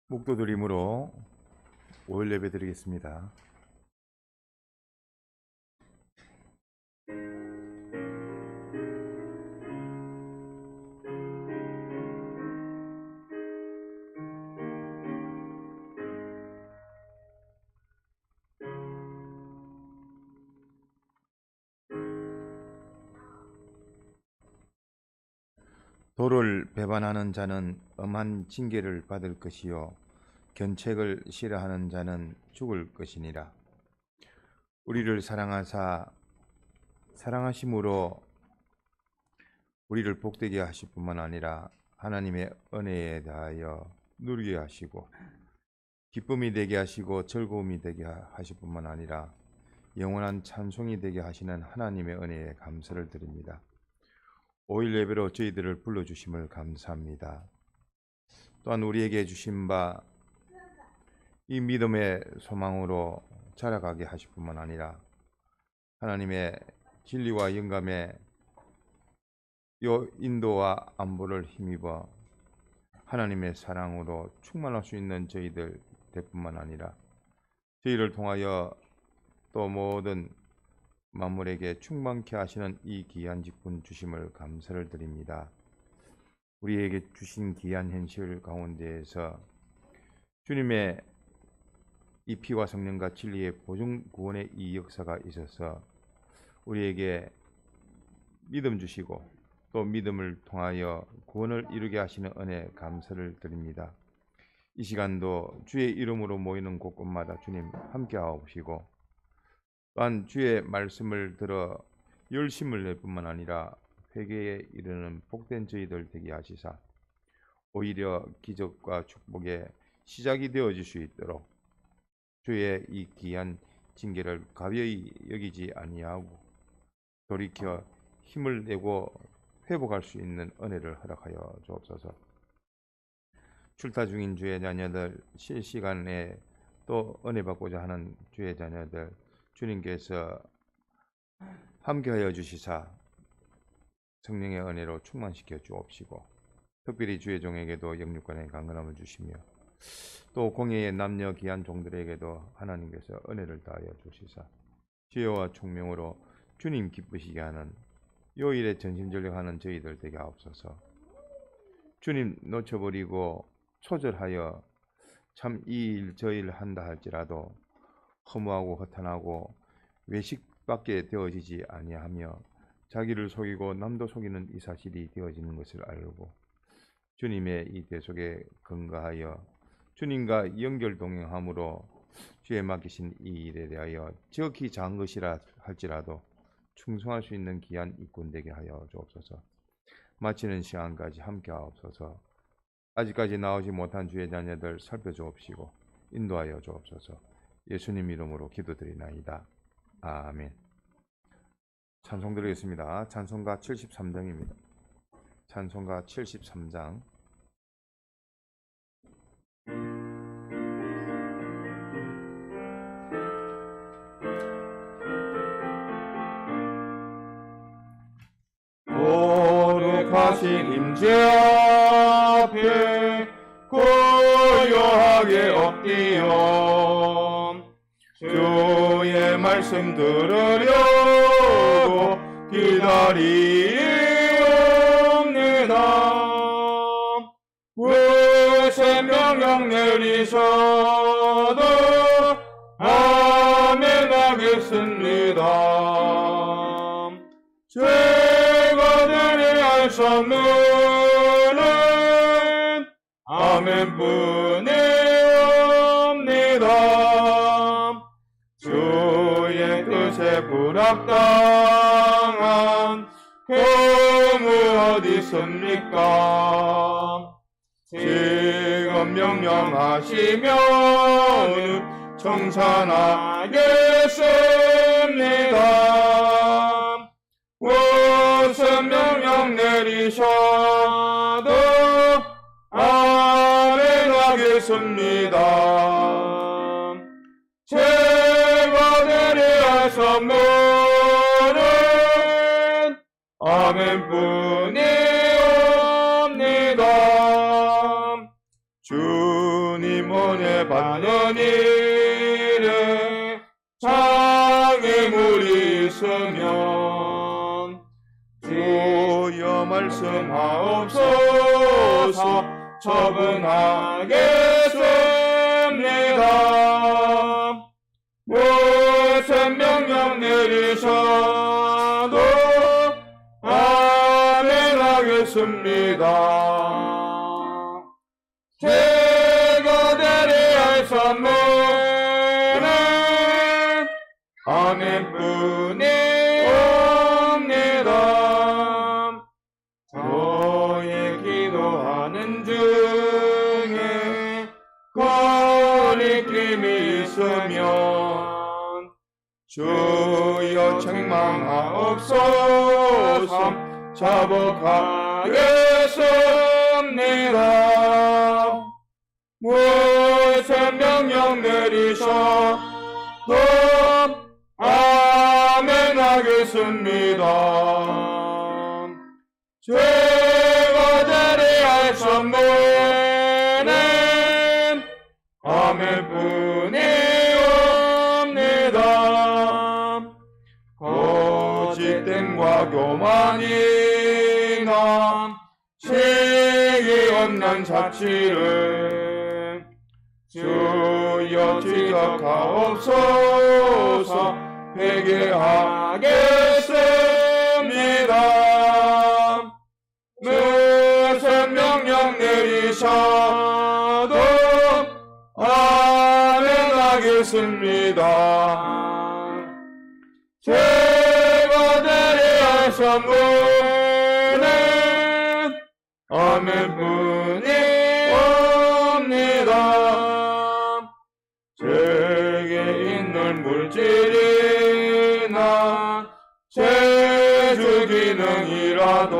묵도드림으로 5일 예배 드리겠습니다. 도를 배반하는 자는 엄한 징계를 받을 것이요 견책을 싫어하는 자는 죽을 것이니라. 우리를 사랑하사 사랑하심으로 우리를 복되게 하실 뿐만 아니라 하나님의 은혜에 대하여 누리게 하시고 기쁨이 되게 하시고 즐거움이 되게 하실 뿐만 아니라 영원한 찬송이 되게 하시는 하나님의 은혜에 감사를 드립니다. 5일 예배로 저희들을 불러주심을 감사합니다. 또한 우리에게 주신 바 이 믿음의 소망으로 자라가게 하실 뿐만 아니라 하나님의 진리와 영감의 인도와 안보를 힘입어 하나님의 사랑으로 충만할 수 있는 저희들 될 뿐만 아니라 저희를 통하여 또 모든 만물에게 충만케 하시는 이 귀한 직분 주심을 감사를 드립니다. 우리에게 주신 귀한 현실 가운데에서 주님의 이 피와 성령과 진리의 보증 구원의 이 역사가 있어서 우리에게 믿음 주시고 또 믿음을 통하여 구원을 이루게 하시는 은혜 감사를 드립니다. 이 시간도 주의 이름으로 모이는 곳곳마다 주님 함께 하옵시고 또한 주의 말씀을 들어 열심을 낼 뿐만 아니라 회개에 이르는 복된 저희들 되게 하시사 오히려 기적과 축복의 시작이 되어질 수 있도록 주의 이 귀한 징계를 가벼이 여기지 아니하고 돌이켜 힘을 내고 회복할 수 있는 은혜를 허락하여 주옵소서. 출타 중인 주의 자녀들 실시간에 또 은혜 받고자 하는 주의 자녀들 주님께서 함께하여 주시사 성령의 은혜로 충만시켜 주옵시고 특별히 주의 종에게도 영육간의 강건함을 주시며 또 공예의 남녀 귀한 종들에게도 하나님께서 은혜를 다하여 주시사 지혜와 총명으로 주님 기쁘시게 하는 요일에 전심전력하는 저희들 되게 하옵소서. 주님 놓쳐버리고 초절하여 참 이 일 저 일 한다 할지라도 허무하고 허탄하고 외식밖에 되어지지 아니하며 자기를 속이고 남도 속이는 이 사실이 되어지는 것을 알고 주님의 이 대속에 근거하여 주님과 연결 동행함으로 주의 맡기신 이 일에 대하여 지극히 작은 것이라 할지라도 충성할 수 있는 귀한 일꾼 되게 하여 주옵소서. 마치는 시간까지 함께 하옵소서. 아직까지 나오지 못한 주의 자녀들 살펴주옵시고 인도하여 주옵소서. 예수님 이름으로 기도드리나이다. 아멘. 찬송 드리겠습니다. 찬송가 73장입니다. 찬송가 73장. 거룩하신 임재 앞에 고요하게 엎드려 주의 말씀 들으려고 기다리옵니다. 무슨 명령 내리셔도 아멘 하겠습니다. 제가 드려야 수 없는 아멘뿐이옵니다. 주의 뜻에 불합당한 경우 어디 있습니까? 지금 명령하시면 청산하겠습니다. 무슨 명령 내리셔도 아멘 하겠습니다. 제가 드려야 수 없는 아멘뿐이옵니다. 주님 받는 일에 장애물이 있으면 주여 말씀하옵소서. 처분하겠습니다. 무슨 명령 내리셔도 아멘하겠습니다. 제가 드려야 할 선물은 아멘뿐이옵니다. 저의 기도하는 중에 거리낌이 있으면 주여 책망하옵소서. 자복하겠습니다. 무슨 명령 내리셔도 아멘하겠습니다. 제가 드려야 할 선물은 아멘뿐이옵니다. 거짓됨과 교만이나 시기 없는 자치를 주여 지적하옵소서. 회개하겠습니다. 무슨 명령 내리셔도 아멘하겠습니다. 제가 드려야 할 선물은 아멘뿐이옵니다. 제게 있는 물질이나 제주 기능이라도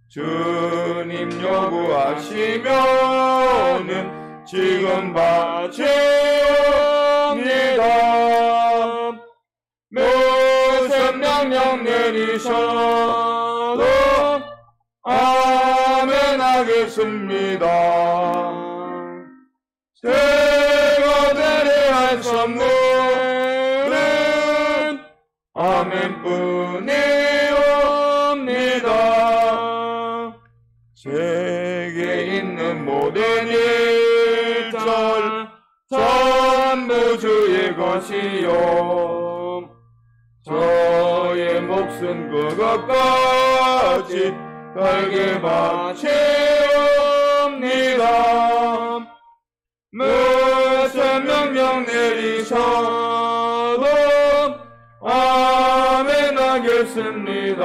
주님 요구하시면은 지금 바치옵니다. 무슨 명령 내리셔도 아멘하겠습니다. 제가 드려야 할 선물은 아멘뿐이옵니다. 제게 있는 모든 일절 전부 주의 것이요 저의 몫은 그것까지 달게 바치옵니다. 무슨 명령 내리셔도 아멘하겠습니다.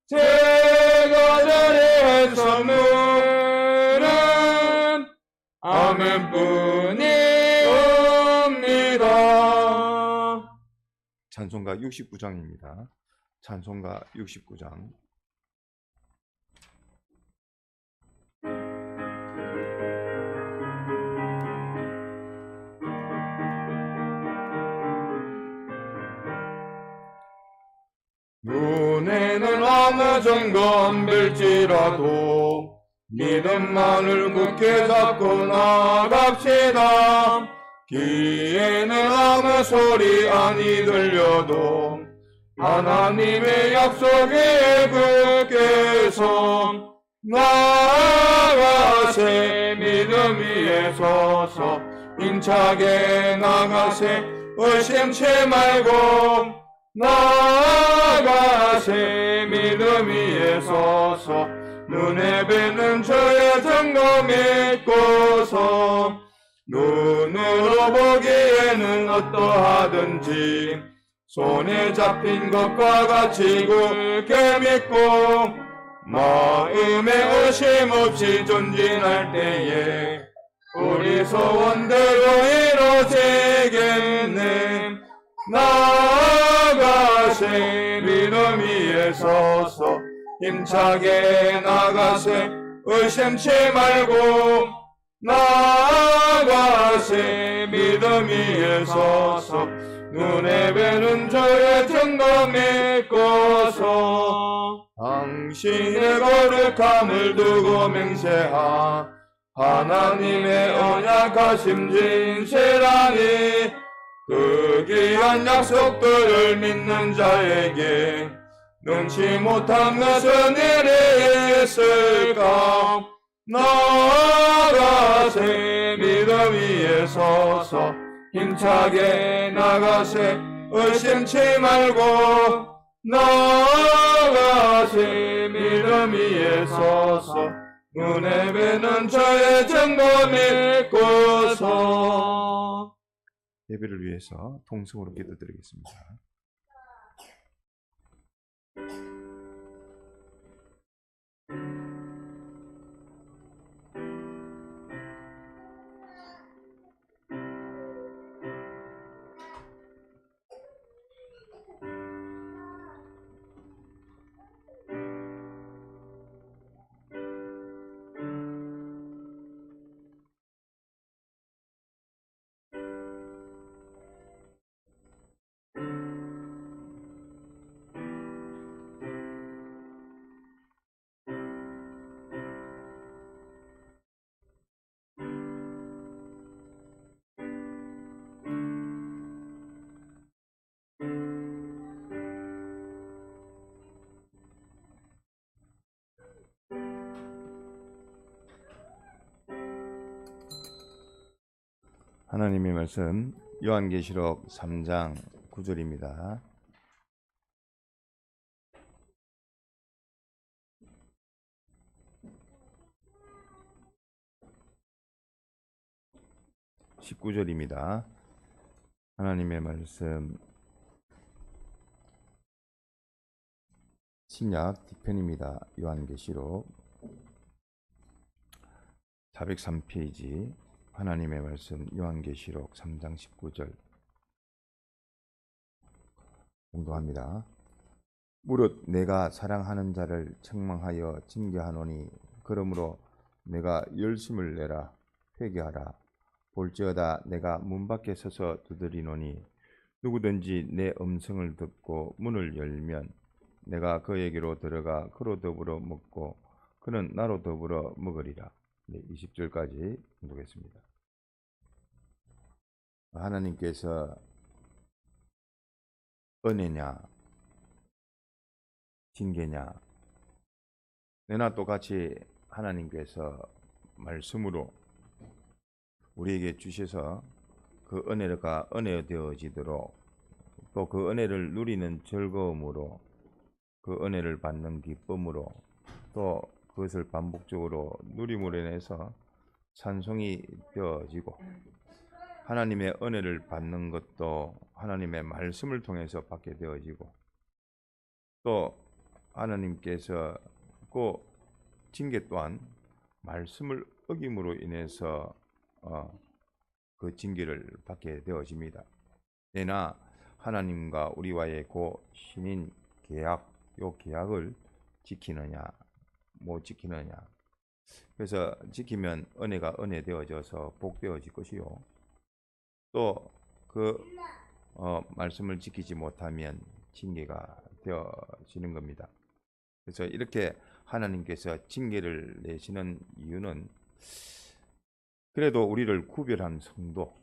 제가 드려야 할 선물은 아멘뿐이옵니다. 찬송가 69장입니다. 찬송가 69장. 눈에는 아무 점검 빌지라도 믿음만을 굳게 잡고 나갑시다. 귀에는 아무 소리 아니 들려도 하나님의 약속에 굳게 서 나아가세. 믿음 위에 서서 힘차게 나가세. 의심치 말고 나아가세. 믿음 위에 서서 눈에 뵈는 주의 증거 믿고서 눈으로 보기에는 어떠하든지 손에 잡힌 것과 같이 굳게 믿고 마음에 의심 없이 전진할 때에 우리 소원대로 이루어지겠네. 나아가세. 믿음 위에 서서 힘차게 나가세. 의심치 말고 나아가세. 믿음 위에 서서 눈에 뵈는 저의 증거 믿고서 당신의 거룩함을 두고 맹세하라. 하나님의 언약하심 진실하니 그 귀한 약속들을 믿는 자에게 능치 못한 것은 일이 있을까? 나아가세 믿음 위에 서서 힘차게 나가세 의심치 말고 나아가세 믿음 위에 서서 눈에 뵈는 저의 정보 믿고서. 예배를 위해서 통성으로 기도드리겠습니다. 하나님의 말씀 요한계시록 3장 9절입니다. (19절입니다) 하나님의 말씀 신약 뒤편입니다. 요한계시록 403페이지 하나님의 말씀 요한계시록 3장 19절 공독합니다. 무릇 내가 사랑하는 자를 책망하여 징계하노니 그러므로 내가 열심을 내라 회개하라. 볼지어다 내가 문 밖에 서서 두드리노니 누구든지 내 음성을 듣고 문을 열면 내가 그에게로 들어가 그로 더불어 먹고 그는 나로 더불어 먹으리라. 20절까지 공독했습니다. 하나님께서 은혜냐 징계냐, 내나 똑같이 하나님께서 말씀으로 우리에게 주셔서 그 은혜가 은혜 되어지도록 또 그 은혜를 누리는 즐거움으로 그 은혜를 받는 기쁨으로 또 그것을 반복적으로 누림으로 인해서 찬송이 되어지고 하나님의 은혜를 받는 것도 하나님의 말씀을 통해서 받게 되어지고 또 하나님께서 그 징계 또한 말씀을 어김으로 인해서 그 징계를 받게 되어집니다. 내나 하나님과 우리와의 그 신인 계약, 요 계약을 지키느냐 못 지키느냐. 그래서 지키면 은혜가 은혜 되어져서 복 되어질 것이요, 또 그 말씀을 지키지 못하면 징계가 되어지는 겁니다. 그래서 이렇게 하나님께서 징계를 내시는 이유는 그래도 우리를 구별한 성도,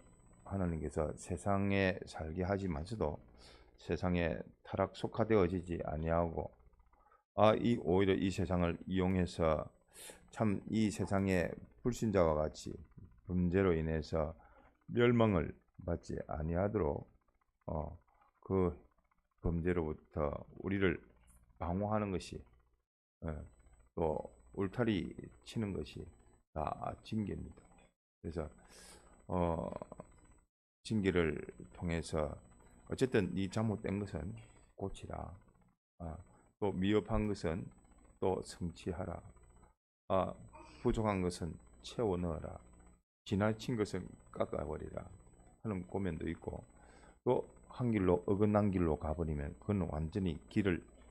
하나님께서 세상에 살게 하지만서도 세상에 타락 속하되어지지 아니하고 오히려 이 세상을 이용해서 참 이 세상의 불신자와 같이 범죄로 인해서 멸망을 받지 아니하도록 그 범죄로부터 우리를 방어하는 것이 또 울타리 치는 것이 다 징계입니다. 그래서 징계를 통해서 어쨌든 네 잘못된 것은 고치라, 또 미흡한 것은 또 성취하라, 부족한 것은 채워 넣어라, 지나친 것은 깎아버리라 하는 고면도 있고, 또 한 길로 어긋난 길로 가버리면 그건 완전히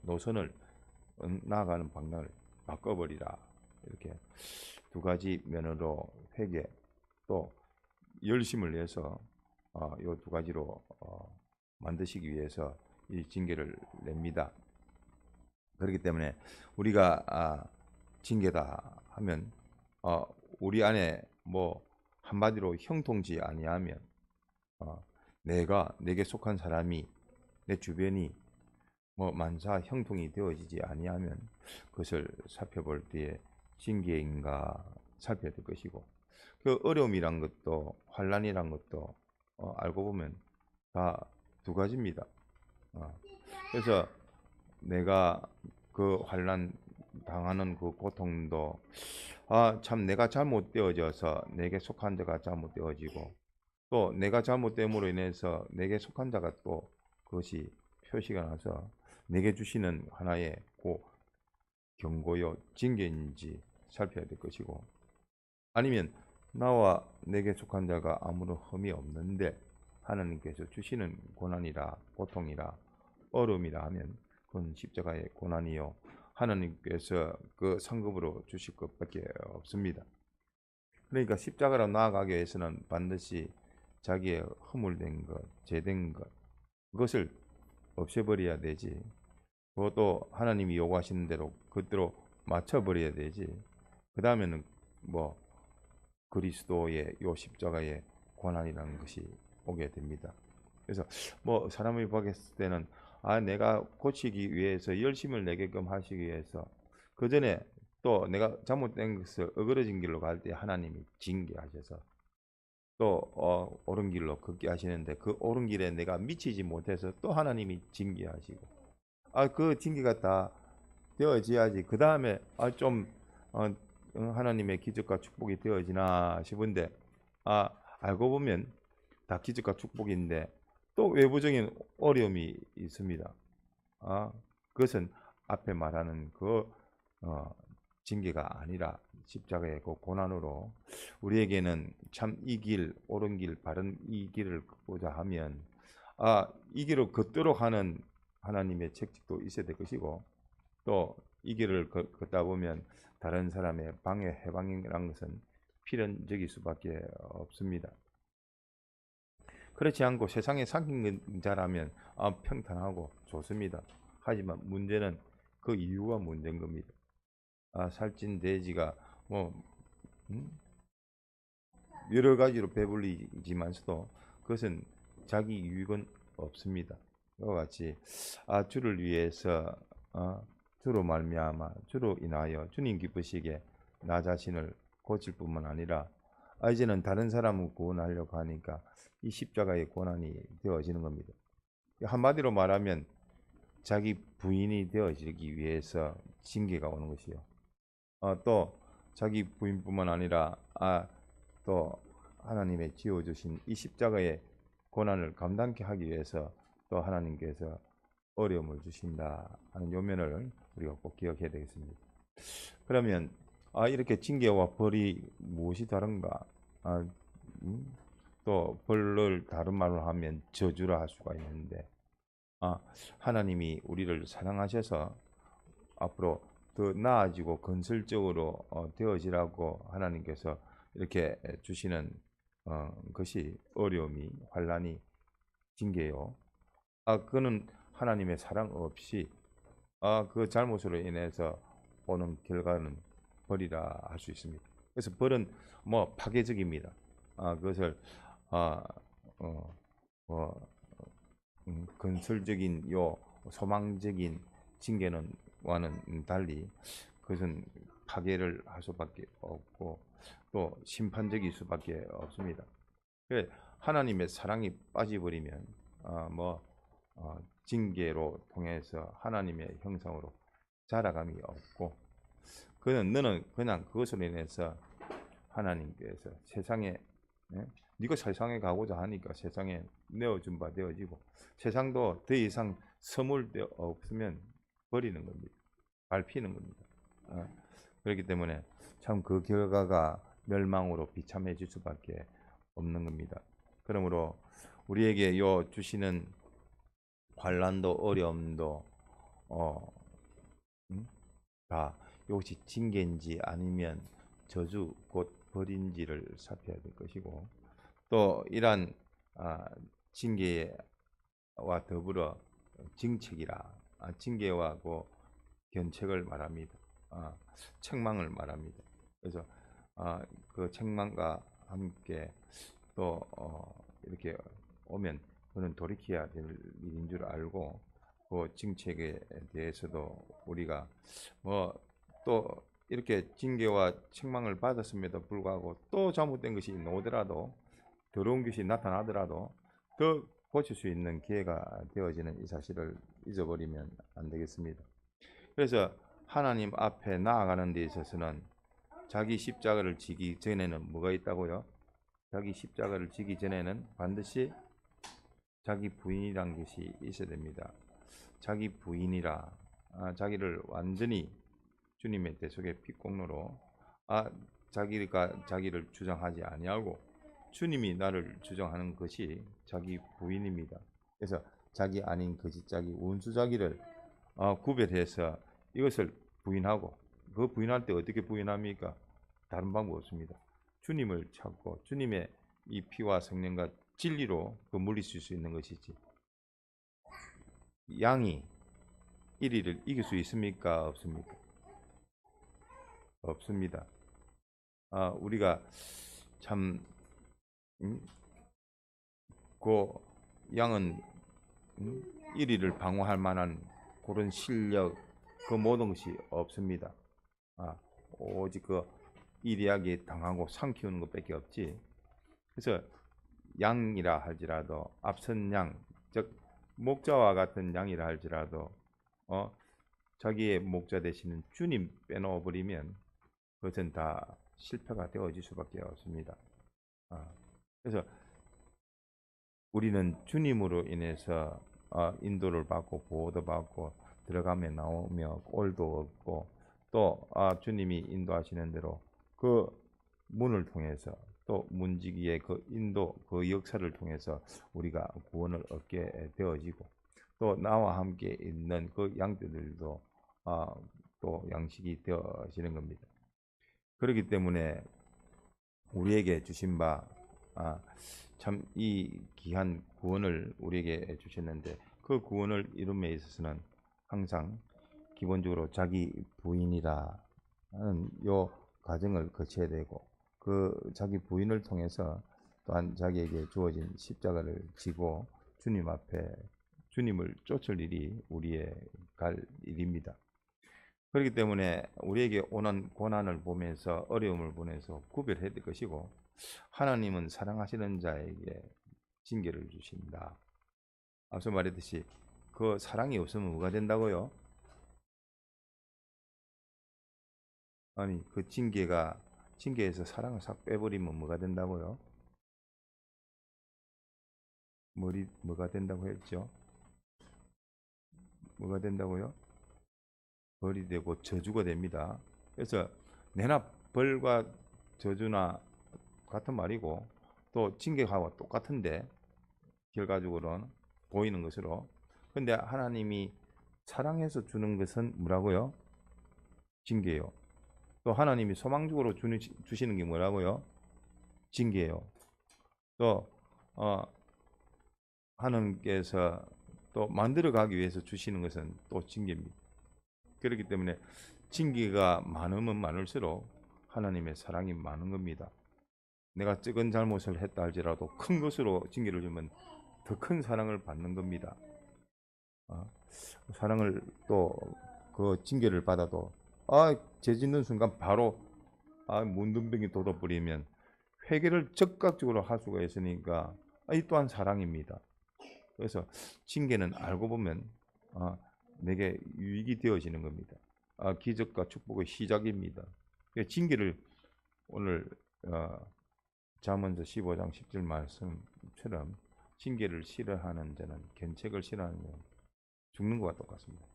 노선을 나아가는 방향을 바꿔버리라. 이렇게 두 가지 면으로 회개 또 열심을 내서 이 두 가지로 만드시기 위해서 이 징계를 냅니다. 그렇기 때문에 우리가 징계다 하면 우리 안에 뭐 한마디로 형통지 아니하면 내게 속한 사람이 내 주변이 뭐 만사 형통이 되어지지 아니하면 그것을 살펴볼 때에 징계인가 살펴야 될 것이고 그 어려움이란 것도 환란이란 것도 알고 보면 다 두 가지입니다. 그래서 내가 그 환란 당하는 그 고통도 참 내가 잘못되어져서 내게 속한 자가 잘못되어지고 또 내가 잘못됨으로 인해서 내게 속한 자가 또 그것이 표시가 나서 내게 주시는 하나의 경고요 징계인지 살펴야 될 것이고 아니면 나와 내게 속한 자가 아무런 흠이 없는데 하나님께서 주시는 고난이라 고통이라 어려움이라 하면 그건 십자가의 고난이요 하나님께서 그 상급으로 주실 것밖에 없습니다. 그러니까 십자가로 나아가기 위해서는 반드시 자기의 허물된 것, 죄된 것 그것을 없애버려야 되지. 그것도 하나님이 요구하시는 대로 그대로 맞춰버려야 되지. 그 다음에는 뭐 그리스도의 요 십자가의 고난이라는 것이 오게 됩니다. 그래서 뭐 사람이 보겠을 때는 내가 고치기 위해서 열심을 내게끔 하시기 위해서 그 전에 또 내가 잘못된 것을 어그러진 길로 갈 때 하나님이 징계하셔서 또 옳은 길로 걷게 하시는데 그 옳은 길에 내가 미치지 못해서 또 하나님이 징계하시고 그 징계가 다 되어져야지 그 다음에 좀 하나님의 기적과 축복이 되어지나 싶은데 알고 보면 다 기적과 축복인데 또 외부적인 어려움이 있습니다. 그것은 앞에 말하는 그 징계가 아니라 십자가의 그 고난으로 우리에게는 참 이 길, 옳은 길, 바른 이 길을 걷고자 하면 이 길을 걷도록 하는 하나님의 책직도 있어야 될 것이고 또 이 길을 걷다 보면 다른 사람의 방해, 해방이라는 것은 필연적일 수밖에 없습니다. 그렇지 않고 세상에 사귄 자라면 평탄하고 좋습니다. 하지만 문제는 그 이유가 문제인 겁니다. 살찐 돼지가 뭐 여러 가지로 배불리지만서도 그것은 자기 유익은 없습니다. 이와 같이 주를 위해서 주로 말미암아 주로 인하여 주님 기쁘시게 나 자신을 고칠 뿐만 아니라 이제는 다른 사람을 구원하려고 하니까 이 십자가의 고난이 되어지는 겁니다. 한마디로 말하면 자기 부인이 되어지기 위해서 징계가 오는 것이요. 또 자기 부인뿐만 아니라 또 하나님의 지어주신 이 십자가의 고난을 감당케 하기 위해서 또 하나님께서 어려움을 주신다 하는 요면을 우리가 꼭 기억해야 되겠습니다. 그러면 이렇게 징계와 벌이 무엇이 다른가? 또 벌을 다른 말로 하면 저주라 할 수가 있는데 하나님이 우리를 사랑하셔서 앞으로 더 나아지고 건설적으로 되어지라고 하나님께서 이렇게 주시는 것이 어려움이 환란이 징계요. 그거는 하나님의 사랑 없이 그 잘못으로 인해서 오는 결과는 벌이라 할 수 있습니다. 그래서 벌은 뭐 파괴적입니다. 그것을 건설적인 요 소망적인 징계는 와는 달리 그것은 파괴를 할 수밖에 없고 또 심판적일 수밖에 없습니다. 하나님의 사랑이 빠져버리면 징계로 통해서 하나님의 형상으로 자라감이 없고 너는 그냥 그것으로 인해서 하나님께서 세상에 네가 세상에 가고자 하니까 세상에 내어준 바 되어지고 세상도 더 이상 서물 데 없으면 버리는 겁니다. 밟히는 겁니다. 그렇기 때문에 참 그 결과가 멸망으로 비참해질 수밖에 없는 겁니다. 그러므로 우리에게 요 주시는 환난도 어려움도 다 이것이 징계인지 아니면 저주 곧 벌인지를 살펴야 될 것이고 또 이러한 징계와 더불어 징책이라 징계와 그 견책을 말합니다. 책망을 말합니다. 그래서 그 책망과 함께 또 이렇게 오면 그는 돌이켜야 될 일인 줄 알고 그 징책에 대해서도 우리가 뭐 또 이렇게 징계와 책망을 받았음에도 불구하고 또 잘못된 것이 나오더라도 더러운 것이 나타나더라도 더 고칠 수 있는 기회가 되어지는 이 사실을 잊어버리면 안 되겠습니다. 그래서 하나님 앞에 나아가는 데 있어서는 자기 십자가를 지기 전에는 뭐가 있다고요? 자기 십자가를 지기 전에는 반드시 자기 부인이란 것이 있어야 됩니다. 자기 부인이라 자기를 완전히 주님의 대속의 피공로로 자기가 자기를 주장하지 아니하고 주님이 나를 주장하는 것이 자기 부인입니다. 그래서 자기 아닌 거짓자기, 원수자기를 구별해서 이것을 부인하고 그 부인할 때 어떻게 부인합니까? 다른 방법 없습니다. 주님을 찾고 주님의 이 피와 성령과 진리로 그 물리칠 수 있는 것이지. 양이 1위를 이길 수 있습니까? 없습니까? 없습니다. 우리가 참 그 양은 1위를 방어할 만한 그런 실력 그 모든 것이 없습니다. 오직 그 이리하게 당하고 상 키우는 것밖에 없지. 그래서 양이라 할지라도 앞선 양, 즉 목자와 같은 양이라 할지라도 자기의 목자 되시는 주님 빼놓아 버리면 그것은 다 실패가 되어질 수밖에 없습니다. 그래서 우리는 주님으로 인해서 인도를 받고 보호도 받고 들어가며 나오며 꼴도 없고 또 주님이 인도하시는 대로 그 문을 통해서 또 문지기의 그 인도 그 역사를 통해서 우리가 구원을 얻게 되어지고 또 나와 함께 있는 그 양떼들도 또 양식이 되어지는 겁니다. 그렇기 때문에 우리에게 주신 바 참 이 귀한 구원을 우리에게 주셨는데 그 구원을 이룸에 있어서는 항상 기본적으로 자기 부인이라는 요 과정을 거쳐야 되고 그 자기 부인을 통해서 또한 자기에게 주어진 십자가를 지고 주님 앞에 주님을 쫓을 일이 우리의 갈 일입니다. 그렇기 때문에 우리에게 오는 고난을 보면서 어려움을 보면서 구별해야 될 것이고 하나님은 사랑하시는 자에게 징계를 주신다. 앞서 말했듯이 그 사랑이 없으면 뭐가 된다고요? 아니 그 징계에서 사랑을 싹 빼버리면 뭐가 된다고요? 뭐가 된다고 했죠? 뭐가 된다고요? 벌이 되고 저주가 됩니다. 그래서 내나 벌과 저주나 같은 말이고 또 징계하고 똑같은데 결과적으로는 보이는 것으로. 근데 하나님이 사랑해서 주는 것은 뭐라고요? 징계예요. 또 하나님이 소망적으로 주시는 게 뭐라고요? 징계예요. 또 하나님께서 또 만들어 가기 위해서 주시는 것은 또 징계입니다. 그렇기 때문에 징계가 많으면 많을수록 하나님의 사랑이 많은 겁니다. 내가 적은 잘못을 했다 할지라도 큰 것으로 징계를 주면 더 큰 사랑을 받는 겁니다. 사랑을 또 그 징계를 받아도 죄 짓는 순간 바로 문둥병이 돋아버리면 회개를 즉각적으로 할 수가 있으니까 이 또한 사랑입니다. 그래서 징계는 알고 보면 내게 유익이 되어지는 겁니다. 기적과 축복의 시작입니다. 징계를 오늘 잠언서 15장 10절 말씀처럼 징계를 싫어하는 자는 견책을 싫어하는 자는 죽는 것과 똑같습니다.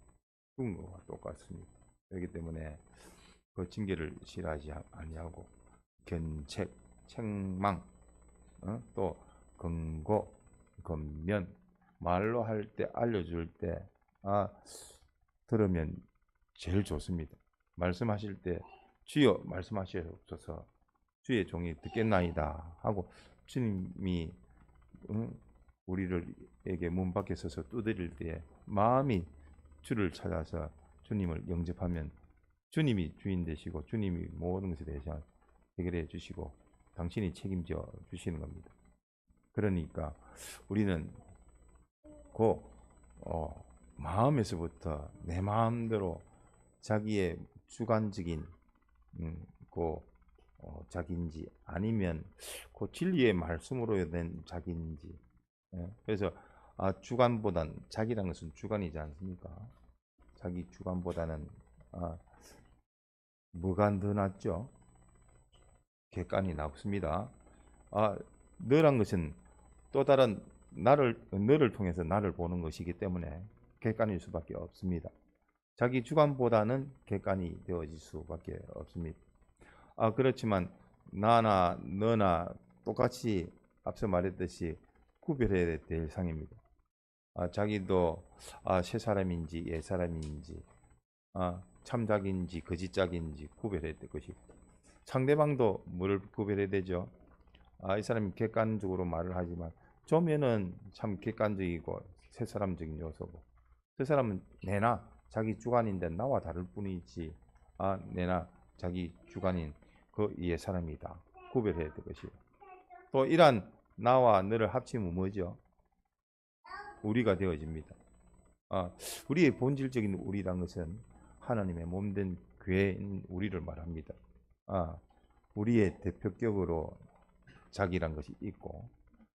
죽은 것과 똑같습니다. 그렇기 때문에 그 징계를 싫어하지 아니하고 견책, 책망, 또 권고, 권면 말로 할 때 알려줄 때 들으면 제일 좋습니다. 말씀하실 때 주여 말씀하시옵소서 주의 종이 듣겠나이다 하고 주님이 우리에게 문 밖에 서서 두드릴 때에 마음이 주를 찾아서 주님을 영접하면 주님이 주인 되시고 주님이 모든 것에 대해서 해결해 주시고 당신이 책임져 주시는 겁니다. 그러니까 우리는 그 마음에서부터 내 마음대로 자기의 주관적인 그 자기인지 아니면 그 진리의 말씀으로 된 자기인지. 그래서 주관보단 자기라는 것은 주관이지 않습니까? 자기 주관보다는 뭐가 더 낫죠? 객관이 낫습니다. 너란 것은 또 다른 너를 통해서 나를 보는 것이기 때문에 객관일 수밖에 없습니다. 자기 주관보다는 객관이 되어질 수밖에 없습니다. 그렇지만 나나 너나 똑같이 앞서 말했듯이 구별해야 될 대상입니다. 자기도 새 사람인지 옛 사람인지 참작인지 거짓작인지 구별해야 될 것이고 상대방도 뭐를 구별해야 되죠? 이 사람이 객관적으로 말을 하지만 조면은 참 객관적이고 새 사람적인 요소고 그 사람은 내나 자기 주관인데 나와 다를 뿐이지 내나 자기 주관인 그 이의 사람이다. 구별해야 될 것이고 또 이러한 나와 너를 합치면 뭐죠? 우리가 되어집니다. 우리의 본질적인 우리란 것은 하나님의 몸된 교회인 우리를 말합니다. 우리의 대표격으로 자기란 것이 있고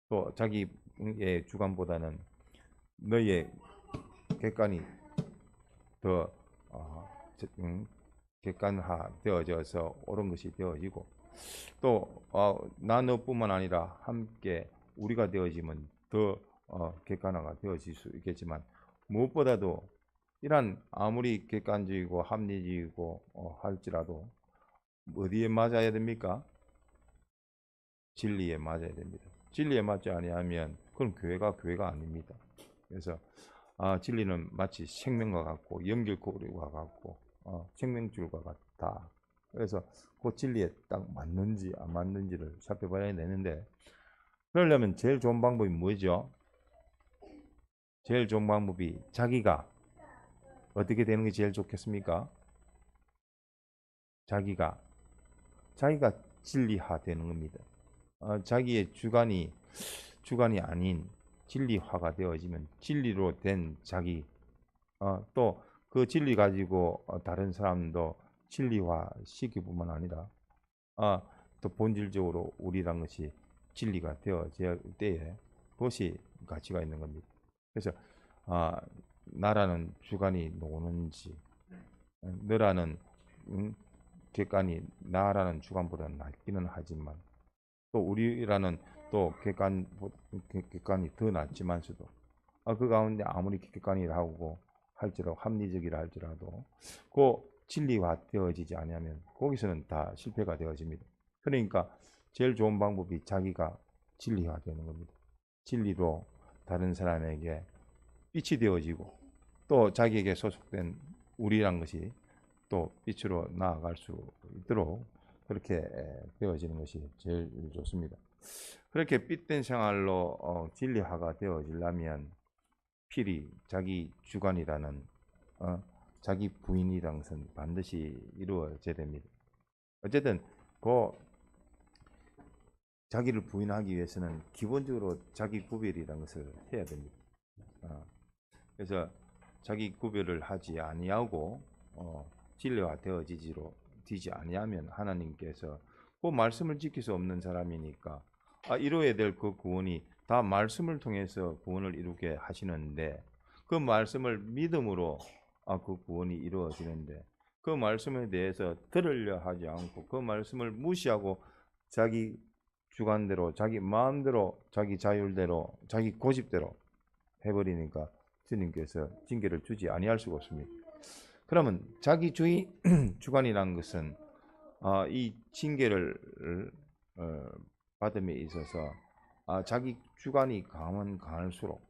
또 자기의 주관보다는 너의 객관이 더 객관화되어져서 옳은 것이 되어지고 또 나 너뿐만 아니라 함께 우리가 되어지면 더 객관화가 되어질 수 있겠지만 무엇보다도 이런 아무리 객관적이고 합리적이고 할지라도 어디에 맞아야 됩니까? 진리에 맞아야 됩니다. 진리에 맞지 아니하면 그건 교회가 아닙니다. 그래서 진리는 마치 생명과 같고 연결고리와 같고 생명줄과 같다. 그래서 그 진리에 딱 맞는지 안 맞는지를 살펴봐야 되는데 그러려면 제일 좋은 방법이 뭐죠? 제일 좋은 방법이 자기가 어떻게 되는 게 제일 좋겠습니까? 자기가 진리화되는 겁니다. 자기의 주관이 아닌 진리화가 되어지면 진리로 된 자기 또 그 진리 가지고 다른 사람도 진리화 시키뿐만 아니라 또 본질적으로 우리란 것이 진리가 되어질 때에 그것이 가치가 있는 겁니다. 그래서 나라는 주관이 노는지 너라는 객관이 나라는 주관보다 낫기는 하지만 또 우리라는 또 객관이 더 낫지만서도 그 가운데 아무리 객관이라고 할지라도 합리적이라 할지라도 그 진리화 되어지지 않으면 거기서는 다 실패가 되어집니다. 그러니까 제일 좋은 방법이 자기가 진리화되는 겁니다. 진리로 다른 사람에게 빛이 되어지고 또 자기에게 소속된 우리란 것이 또 빛으로 나아갈 수 있도록 그렇게 되어지는 것이 제일 좋습니다. 그렇게 빛된 생활로 진리화가 되어지려면 필히 자기 주관이라는 자기 부인이라는 것은 반드시 이루어져야 됩니다. 어쨌든 자기를 부인하기 위해서는 기본적으로 자기 구별이라는 것을 해야 됩니다. 그래서 자기 구별을 하지 아니하고 진리화 되어지지 아니하면 하나님께서 그 말씀을 지킬 수 없는 사람이니까 이루어야 될 그 구원이 다 말씀을 통해서 구원을 이루게 하시는데 그 말씀을 믿음으로 그 구원이 이루어지는데 그 말씀에 대해서 들으려 하지 않고 그 말씀을 무시하고 자기 주관대로 자기 마음대로 자기 자율대로 자기 고집대로 해버리니까 주님께서 징계를 주지 아니할 수가 없습니다. 그러면 자기 주관이라는 것은 이 징계를 받음에 있어서 자기 주관이 강하면 강할수록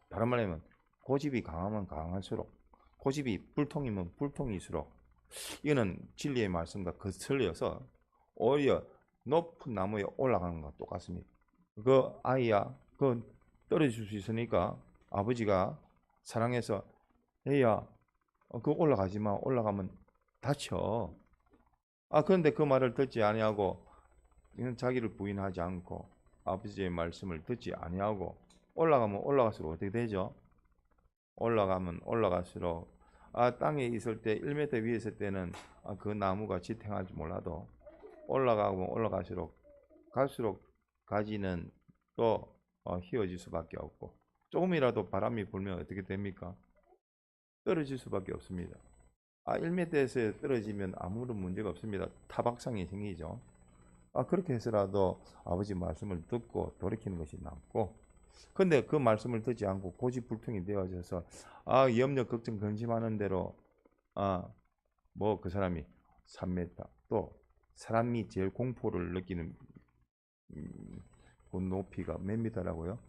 다른 말하면 고집이 강하면 강할수록 고집이 불통이면 불통일수록 이거는 진리의 말씀과 거슬려서 오히려 높은 나무에 올라가는 것과 똑같습니다. 그 아이야 그 떨어질 수 있으니까 아버지가 사랑해서 애야 그 올라가지 마. 올라가면 다쳐. 그런데 그 말을 듣지 아니하고 이는 자기를 부인하지 않고 아버지의 말씀을 듣지 아니하고 올라가면 올라갈수록 어떻게 되죠? 올라가면 올라갈수록 땅에 있을 때 1m 위에 있을 때는 그 나무가 지탱할지 몰라도 올라가면 올라갈수록 갈수록 가지는 또 휘어질 수밖에 없고 조금이라도 바람이 불면 어떻게 됩니까? 떨어질 수밖에 없습니다. 1m에서 떨어지면 아무런 문제가 없습니다. 타박상이 생기죠. 그렇게 해서라도 아버지 말씀을 듣고 돌이키는 것이 낫고, 근데 그 말씀을 듣지 않고 고집불통이 되어져서 염려 걱정 근심하는 대로 뭐 그 사람이 3m, 또 사람이 제일 공포를 느끼는 그 높이가 몇 미터라고요?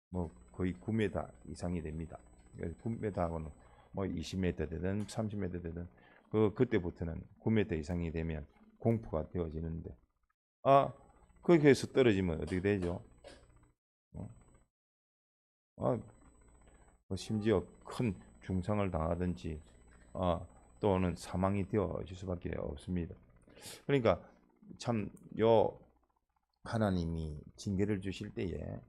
뭐 거의 9m 이상이 됩니다. 9m하고는 뭐 20m 되든 30m 되든 그때부터는 9m 이상이 되면 공포가 되어지는데 거기에서 떨어지면 어떻게 되죠? 뭐 심지어 큰 중상을 당하든지 또는 사망이 되어질 수밖에 없습니다. 그러니까 참 하나님이 징계를 주실 때에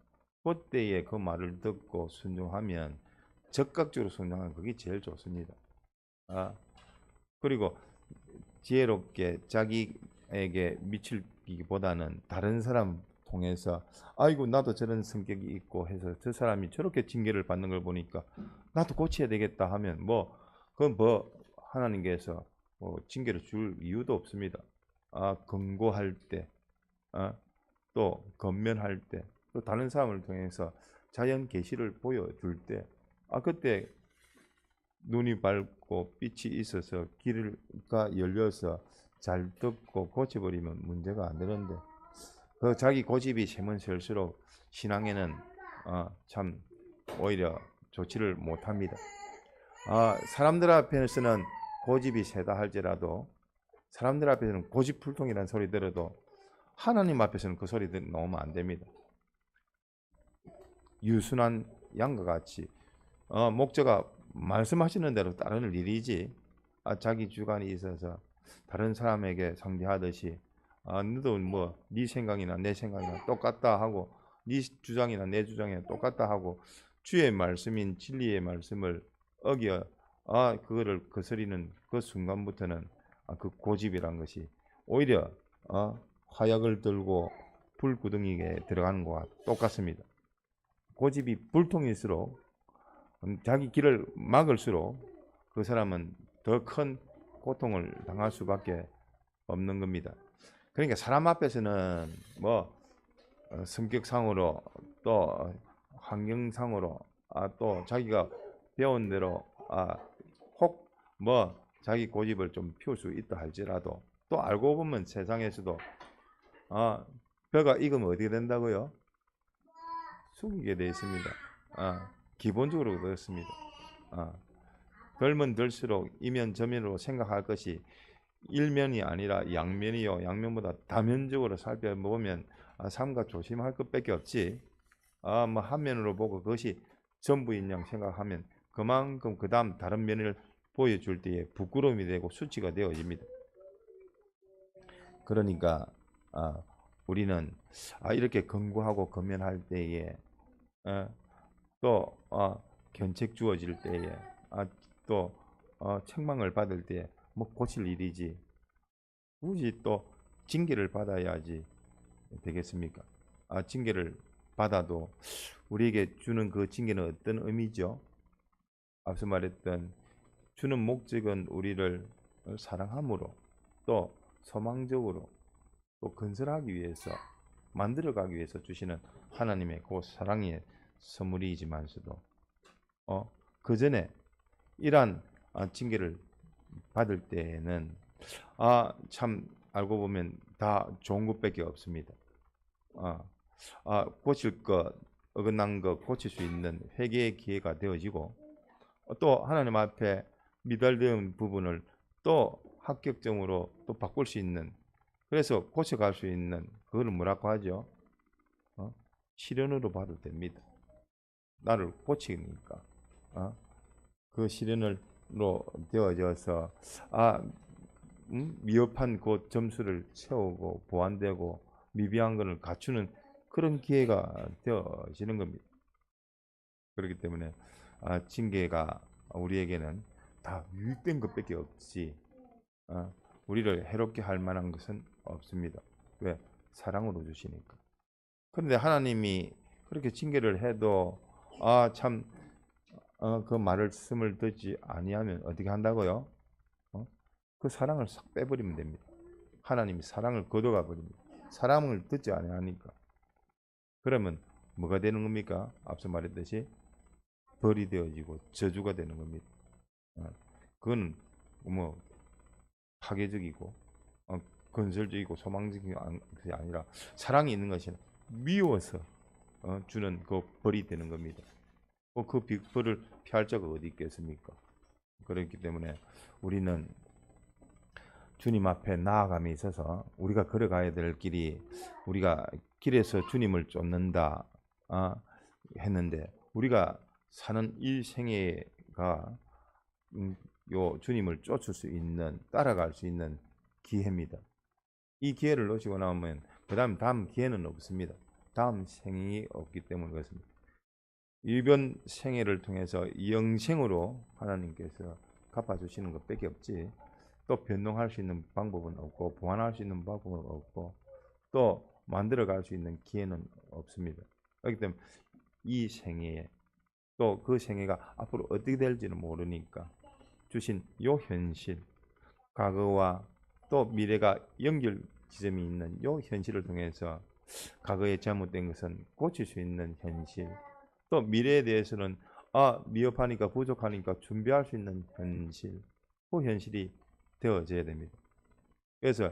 그때에 그 말을 듣고 순종하면 적극적으로 순종하면 그게 제일 좋습니다. 그리고 지혜롭게 자기에게 미치기보다는 다른 사람 통해서 아이고 나도 저런 성격이 있고 해서 저 사람이 저렇게 징계를 받는 걸 보니까 나도 고쳐야 되겠다 하면 그건 하나님께서 징계를 줄 이유도 없습니다. 권고할 때, 또 권면할 때, 또 다른 사람을 통해서 자연 계시를 보여줄 때, 그때 눈이 밝고 빛이 있어서 길가 열려서 잘 듣고 고쳐버리면 문제가 안 되는데 자기 고집이 세면 셀수록 신앙에는 참 오히려 좋지를 못합니다. 사람들 앞에서는 고집이 세다 할지라도 사람들 앞에서는 고집불통이라는 소리 들어도 하나님 앞에서는 그 소리 넣으면 안 됩니다. 유순한 양과 같이 목자가 말씀하시는 대로 따르는 일이지 자기 주관이 있어서 다른 사람에게 상대하듯이 너도 뭐 네 생각이나 내 생각이나 똑같다 하고 네 주장이나 내 주장이나 똑같다 하고 주의 말씀인 진리의 말씀을 어겨 그거를 거스리는 그 순간부터는 그 고집이란 것이 오히려 화약을 들고 불구덩이에 들어가는 것과 똑같습니다. 고집이 불통일수록 자기 길을 막을수록 그 사람은 더 큰 고통을 당할 수밖에 없는 겁니다. 그러니까 사람 앞에서는 뭐 성격상으로 또 환경상으로 또 자기가 배운 대로 혹 뭐 자기 고집을 좀 피울 수 있다 할지라도 또 알고 보면 세상에서도 벼가 익으면 어떻게 된다고요? 숙이게 되어 있습니다. 기본적으로 그렇습니다. 덜면 들수록 이면저면으로 생각할 것이 일면이 아니라 양면이요 양면보다 다면적으로 살펴보면 삼가 조심할 것밖에 없지 뭐 한 면으로 보고 그것이 전부인 양 생각하면 그만큼 그 다음 다른 면을 보여줄 때에 부끄러움이 되고 수치가 되어집니다. 그러니까 우리는 이렇게 권고하고 권면할 때에 또 견책 주어질 때에 또 책망을 받을 때 뭐 고칠 일이지 굳이 또 징계를 받아야지 되겠습니까? 징계를 받아도 우리에게 주는 그 징계는 어떤 의미죠? 앞서 말했던 주는 목적은 우리를 사랑함으로 또 소망적으로 또 건설하기 위해서 만들어가기 위해서 주시는 하나님의 그 사랑의 선물이지만서도 그 전에 이러한 징계를 받을 때에는 참 알고 보면 다 좋은 것밖에 없습니다. 고칠 것, 어긋난 것 고칠 수 있는 회개의 기회가 되어지고 또 하나님 앞에 미달된 부분을 또 합격점으로 또 바꿀 수 있는 그래서 고쳐갈 수 있는 그걸 뭐라고 하죠? 시련으로 봐도 됩니다. 나를 고치니까 그 시련으로 되어져서 미흡한 그 점수를 채우고 보완되고 미비한 것을 갖추는 그런 기회가 되어지는 겁니다. 그렇기 때문에 징계가 우리에게는 다 유익된 것밖에 없지 우리를 해롭게 할 만한 것은 없습니다. 왜? 사랑으로 주시니까. 그런데 하나님이 그렇게 징계를 해도 참 그 말씀을 듣지 아니하면 어떻게 한다고요? 그 사랑을 싹 빼버리면 됩니다. 하나님이 사랑을 걷어가 버립니다. 사랑을 듣지 아니하니까. 그러면 뭐가 되는 겁니까? 앞서 말했듯이 벌이 되어지고 저주가 되는 겁니다. 그건 뭐 파괴적이고 건설적이고 소망적인 것이 아니라 사랑이 있는 것이 미워서 주는 그 벌이 되는 겁니다. 그 벌을 피할 자가 어디 있겠습니까? 그렇기 때문에 우리는 주님 앞에 나아감에 있어서 우리가 걸어가야 될 길이 우리가 길에서 주님을 쫓는다 했는데 우리가 사는 이 생애가 요 주님을 쫓을 수 있는 따라갈 수 있는 기회입니다. 이 기회를 놓치고 나면 다음 기회는 없습니다. 다음 생이 없기 때문에 그렇습니다. 이번 생애를 통해서 영생으로 하나님께서 갚아주시는 것밖에 없지 또 변동할 수 있는 방법은 없고 보완할 수 있는 방법은 없고 또 만들어갈 수 있는 기회는 없습니다. 그렇기 때문에 이 생애에 또 그 생애가 앞으로 어떻게 될지는 모르니까 주신 요 현실 과거와 또 미래가 연결 지점이 있는 요 현실을 통해서 과거에 잘못된 것은 고칠 수 있는 현실 또 미래에 대해서는 미흡하니까 부족하니까 준비할 수 있는 현실 그 현실이 되어져야 됩니다. 그래서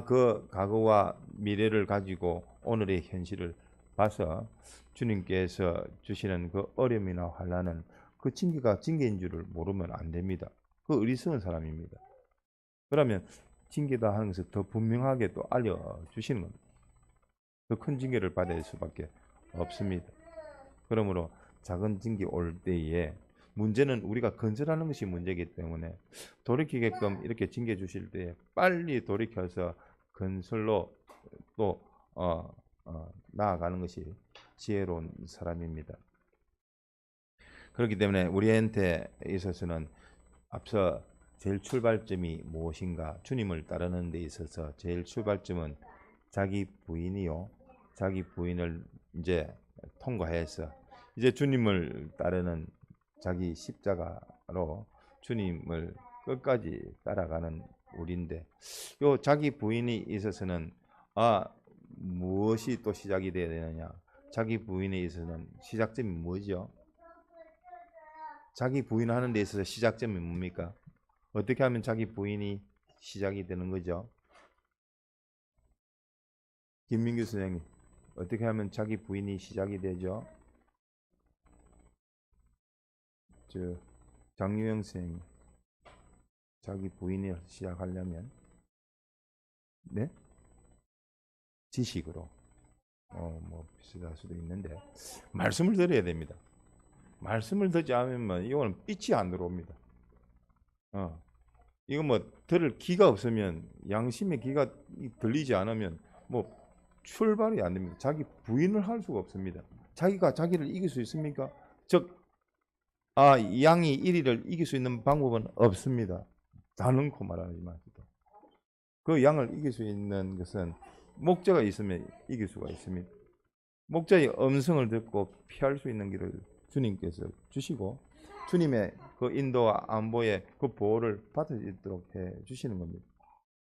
그 과거와 미래를 가지고 오늘의 현실을 봐서 주님께서 주시는 그 어려움이나 환난은 그 징계가 징계인 줄을 모르면 안 됩니다. 그 어리석은 사람입니다. 그러면 징계다 하는 것을 더 분명하게 또 알려주시는 겁니다. 더 큰 징계를 받을 수밖에 없습니다. 그러므로 작은 징계 올 때에 문제는 우리가 건설하는 것이 문제이기 때문에 돌이키게끔 이렇게 징계 주실 때 빨리 돌이켜서 건설로 또 나아가는 것이 지혜로운 사람입니다. 그렇기 때문에 우리한테 있어서는 앞서 제일 출발점이 무엇인가? 주님을 따르는 데 있어서 제일 출발점은 자기 부인이요. 자기 부인을 이제 통과해서 이제 주님을 따르는 자기 십자가로 주님을 끝까지 따라가는 우리인데 요 자기 부인이 있어서는 무엇이 또 시작이 되어야 되느냐? 자기 부인에 있어서는 시작점이 뭐죠? 자기 부인하는 데 있어서 시작점이 뭡니까? 어떻게 하면 자기 부인이 시작이 되는 거죠? 김민규 선생님, 어떻게 하면 자기 부인이 시작이 되죠? 장유영 선생님, 자기 부인을 시작하려면 네? 지식으로 뭐 비슷할 수도 있는데 말씀을 들어야 됩니다. 말씀을 듣지 않으면 이거는 빛이 안 들어옵니다. 이거 뭐 들을 기가 없으면 양심의 기가 들리지 않으면 뭐 출발이 안 됩니다. 자기 부인을 할 수가 없습니다. 자기가 자기를 이길 수 있습니까? 즉 양이 1위를 이길 수 있는 방법은 없습니다. 다는코 말하지 마시고 그 양을 이길 수 있는 것은 목자가 있으면 이길 수가 있습니다. 목자의 음성을 듣고 피할 수 있는 길을 주님께서 주시고 주님의 그 인도와 안보의 그 보호를 받을 수 있도록 해 주시는 겁니다.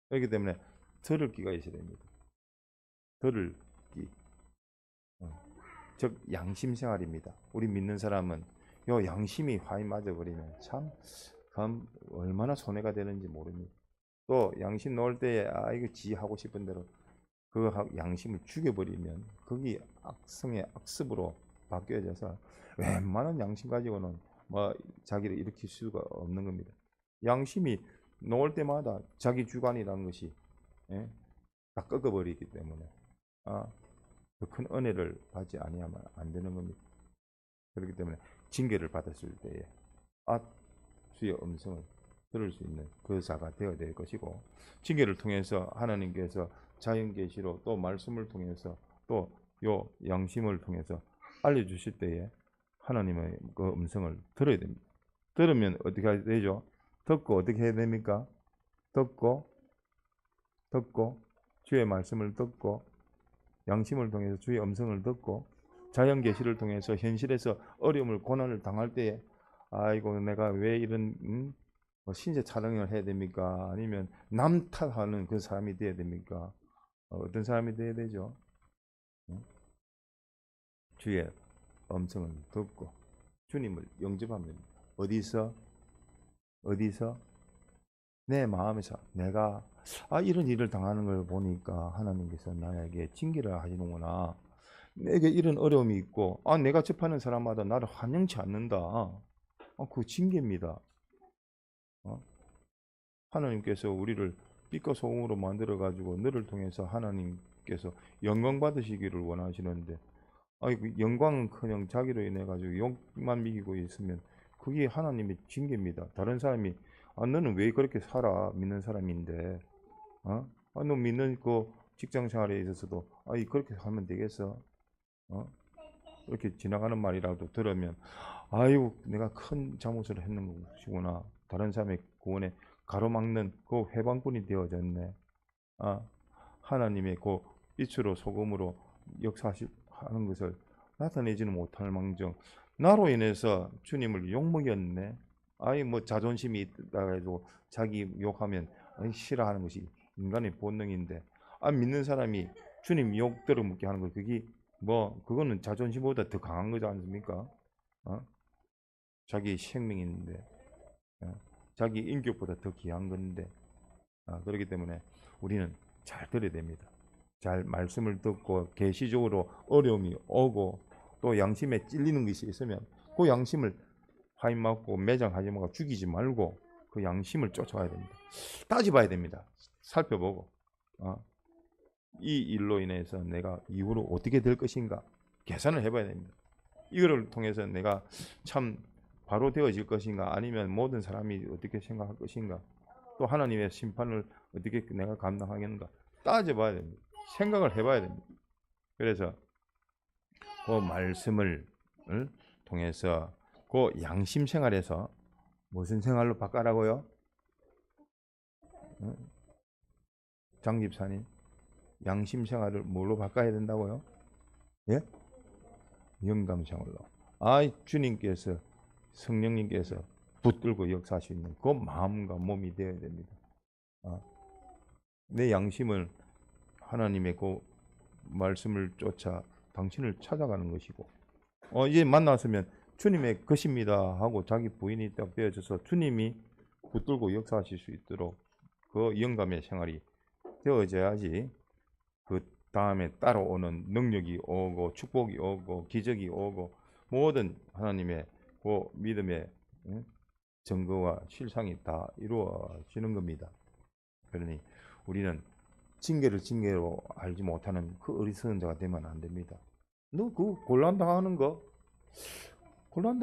그렇기 때문에 들을 기가 있어야 됩니다. 들을 기. 즉 양심 생활입니다. 우리 믿는 사람은 요 양심이 화이 맞아버리면 참 얼마나 손해가 되는지 모릅니다. 또 양심 놓을 때에 이거 지 하고 싶은 대로 그 양심을 죽여버리면 거기 악성의 악습으로 바뀌어져서 웬만한 양심 가지고는 뭐 자기를 일으킬 수가 없는 겁니다. 양심이 놓을 때마다 자기 주관이라는 것이 다 꺾어버리기 때문에 더 큰 은혜를 받지 아니하면 안 되는 겁니다. 그렇기 때문에 징계를 받았을 때에 주의 음성을 들을 수 있는 그 자가 되어야 될 것이고, 징계를 통해서 하나님께서 자연 계시로 또 말씀을 통해서 또 요 양심을 통해서 알려주실 때에 하나님의 그 음성을 들어야 됩니다. 들으면 어떻게 해야 되죠? 듣고 어떻게 해야 됩니까? 듣고 주의 말씀을 듣고 양심을 통해서 주의 음성을 듣고 자연 계시를 통해서 현실에서 어려움을 고난을 당할 때에 아이고 내가 왜 이런 뭐 신세 촬영을 해야 됩니까? 아니면 남 탓하는 그 사람이 되어야 됩니까? 어떤 사람이 되어야 되죠? 주의 음성을 듣고 주님을 영접하면 됩니다. 어디서? 내 마음에서 내가 이런 일을 당하는 걸 보니까 하나님께서 나에게 징계를 하시는구나. 내게 이런 어려움이 있고 내가 접하는 사람마다 나를 환영치 않는다. 그 징계입니다. 하나님께서 우리를 빛과 소금으로 만들어 가지고 너를 통해서 하나님께서 영광 받으시기를 원하시는데 그 영광은커녕 자기로 인해 가지고 욕만 미기고 있으면 그게 하나님의 징계입니다. 다른 사람이 너는 왜 그렇게 살아? 믿는 사람인데 너 믿는 그 직장 생활에 있어서도 그렇게 하면 되겠어? 이렇게 지나가는 말이라도 들으면 아유 내가 큰 잘못을 했는 것이구나. 다른 사람의 구원에 가로막는 그 회방꾼이 되어졌네. 하나님의 그 빛으로 소금으로 역사하는 것을 나타내지는 못할 망정 나로 인해서 주님을 욕먹였네. 뭐 자존심이 있다 해도 자기 욕하면 싫어하는 것이 인간의 본능인데 믿는 사람이 주님 욕 들어먹게 하는 거 그게 그거는 자존심보다 더 강한 거지 않습니까? 자기 생명인데 자기 인격보다 더 귀한 건데 그렇기 때문에 우리는 잘 들어야 됩니다. 잘 말씀을 듣고 계시적으로 어려움이 오고 또 양심에 찔리는 것이 있으면 그 양심을 화인 맞고 매장하지 말고 죽이지 말고 그 양심을 쫓아와야 됩니다. 따져봐야 됩니다. 살펴보고 이 일로 인해서 내가 이후로 어떻게 될 것인가 계산을 해봐야 됩니다. 이거를 통해서 내가 참 바로 되어질 것인가 아니면 모든 사람이 어떻게 생각할 것인가 또 하나님의 심판을 어떻게 내가 감당하겠는가 따져봐야 됩니다. 생각을 해봐야 됩니다. 그래서 그 말씀을 통해서 그 양심 생활에서 무슨 생활로 바꿔라고요? 장 집사님 양심 생활을 뭘로 바꿔야 된다고요? 예? 영감 생활로. 주님께서 성령님께서 붙들고 역사할 수 있는 그 마음과 몸이 되어야 됩니다. 내 양심을 하나님의 그 말씀을 쫓아 당신을 찾아가는 것이고 이제 만났으면 주님의 것입니다 하고 자기 부인이 딱 되어져서 주님이 붙들고 역사하실 수 있도록 그 영감의 생활이 되어져야지 그 다음에 따라오는 능력이 오고 축복이 오고 기적이 오고 모든 하나님의 그 믿음의 증거와 실상이 다 이루어지는 겁니다. 그러니 우리는 징계를 징계로 알지 못하는 그 어리석은 자가 되면 안 됩니다. 너 그 곤란당하는 거 그건